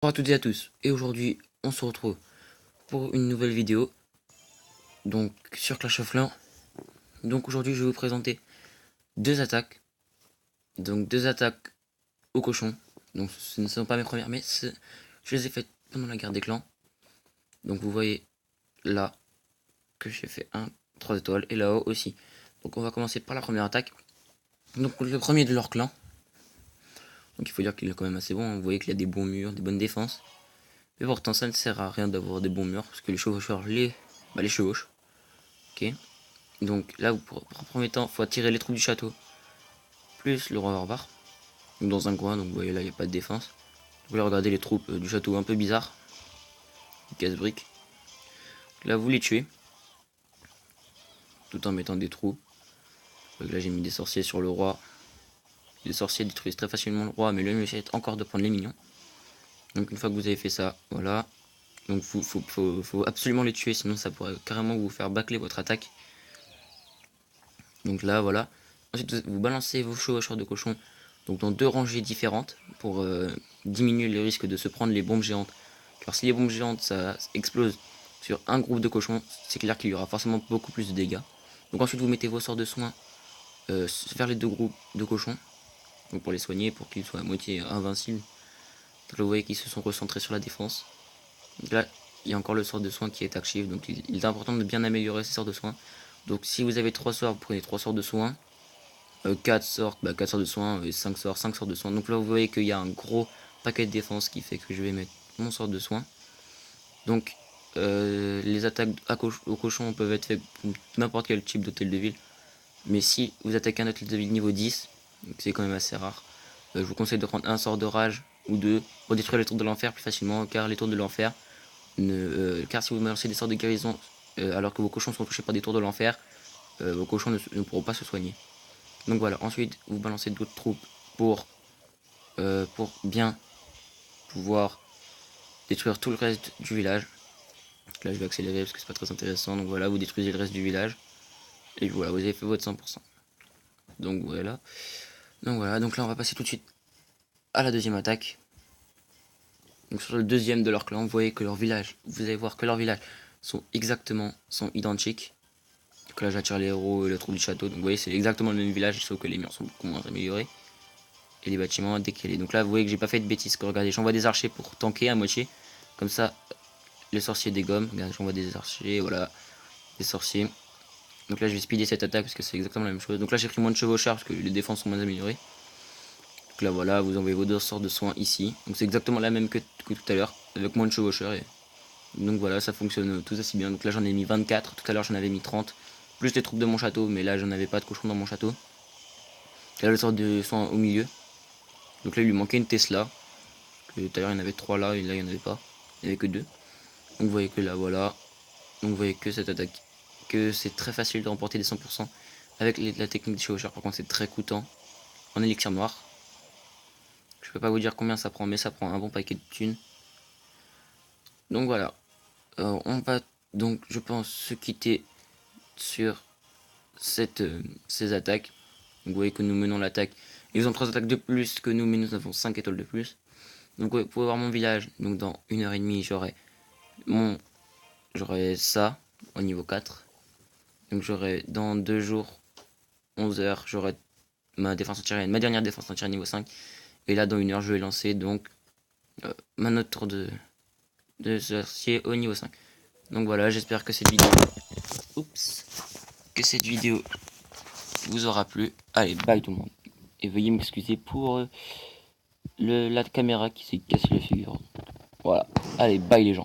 Bonjour à toutes et à tous, et aujourd'hui on se retrouve pour une nouvelle vidéo donc sur Clash of Clans. Donc aujourd'hui je vais vous présenter deux attaques, au cochon. Donc ce ne sont pas mes premières, mais je les ai faites pendant la guerre des clans. Donc vous voyez là que j'ai fait 3 étoiles, et là-haut aussi. Donc on va commencer par la première attaque. Donc le premier de leur clan. Donc il faut dire qu'il est quand même assez bon, vous voyez qu'il y a des bons murs, des bonnes défenses. Mais pourtant ça ne sert à rien d'avoir des bons murs, parce que les chevaucheurs les chevauchent. Ok. Donc là, pour premier temps, il faut attirer les troupes du château, plus le roi barbare. Dans un coin, donc vous voyez là, il n'y a pas de défense. Vous voulez regarder les troupes du château un peu bizarres. Casse-briques. Là, vous les tuez. Tout en mettant des trous. Donc là, j'ai mis des sorciers sur le roi. Les sorciers détruisent très facilement le roi, mais le mieux c'est encore de prendre les minions. Donc une fois que vous avez fait ça, voilà. Donc faut absolument les tuer, sinon ça pourrait carrément vous faire bâcler votre attaque. Donc là, voilà. Ensuite, vous balancez vos chevaucheurs de cochon donc dans deux rangées différentes pour diminuer le risque de se prendre les bombes géantes. Car si les bombes géantes ça explose sur un groupe de cochons, c'est clair qu'il y aura forcément beaucoup plus de dégâts. Donc ensuite vous mettez vos sorts de soins vers les deux groupes de cochons, donc pour les soigner, pour qu'ils soient à moitié invincibles. Donc là vous voyez qu'ils se sont recentrés sur la défense. Donc là il y a encore le sort de soins qui est actif, donc il est important de bien améliorer ces sorts de soins. Donc si vous avez 3 sorts, vous prenez 3 sorts de soins. 4 sorts, 4 sorts de soins et 5 sorts de soins. Donc là vous voyez qu'il y a un gros paquet de défense qui fait que je vais mettre mon sort de soins. Donc les attaques au cochon peuvent être faites pour n'importe quel type d'hôtel de ville. Mais si vous attaquez un hôtel de ville niveau 10, c'est quand même assez rare, je vous conseille de prendre un sort de rage ou deux pour détruire les tours de l'enfer plus facilement, car les tours de l'enfer, car si vous lancez des sorts de guérison alors que vos cochons sont touchés par des tours de l'enfer, vos cochons ne pourront pas se soigner. Donc voilà, ensuite vous balancez d'autres troupes pour bien pouvoir détruire tout le reste du village. Là je vais accélérer parce que c'est pas très intéressant. Donc voilà, vous détruisez le reste du village. Et voilà, vous avez fait votre 100%. Donc voilà. Donc là on va passer tout de suite à la deuxième attaque. Donc sur le deuxième de leur clan, vous voyez que leur village, vous allez voir que leurs villages sont identiques. Donc là j'attire les héros et les troupes du château. Donc vous voyez c'est exactement le même village, sauf que les murs sont beaucoup moins améliorés. Et les bâtiments décalés. Donc là vous voyez que j'ai pas fait de bêtises. Regardez, j'envoie des archers pour tanker à moitié. Comme ça les sorciers dégomment. Regardez, j'envoie des archers, voilà, des sorciers. Donc là je vais speeder cette attaque parce que c'est exactement la même chose. Donc là j'ai pris moins de chevaucheurs parce que les défenses sont moins améliorées. Donc là voilà, vous envoyez vos deux sorts de soins ici. Donc c'est exactement la même que tout à l'heure, avec moins de chevaucheurs. Donc voilà, ça fonctionne tout aussi bien. Donc là j'en ai mis 24, tout à l'heure j'en avais mis 30. Plus les troupes de mon château, mais là j'en avais pas de cochons dans mon château. Là le sort de soins au milieu. Donc là il lui manquait une Tesla. Que tout à l'heure il y en avait 3 là, et là il n'y en avait pas. Il n'y avait que 2. Donc vous voyez que là voilà. Donc vous voyez que cette attaque, que c'est très facile de remporter des 100%. Avec la technique des chevaucheurs, par contre c'est très coûtant. En élixir noir. Je peux pas vous dire combien ça prend, mais ça prend un bon paquet de thunes. Donc voilà. On va donc je pense se quitter sur ces attaques. Donc vous voyez que nous menons l'attaque. Ils ont 3 attaques de plus que nous, mais nous avons 5 étoiles de plus. Donc vous pouvez voir mon village. Donc dans 1h30 j'aurai ça au niveau 4. Donc j'aurai dans 2 jours 11h j'aurai ma défense antiaérienne, ma dernière défense antiaérienne niveau 5. Et là dans 1 heure je vais lancer donc ma note tour de sorcier au niveau 5. Donc voilà, j'espère que cette vidéo vous aura plu. Allez, bye tout le monde. Et veuillez m'excuser pour la caméra qui s'est cassée la figure. Voilà. Allez, bye les gens.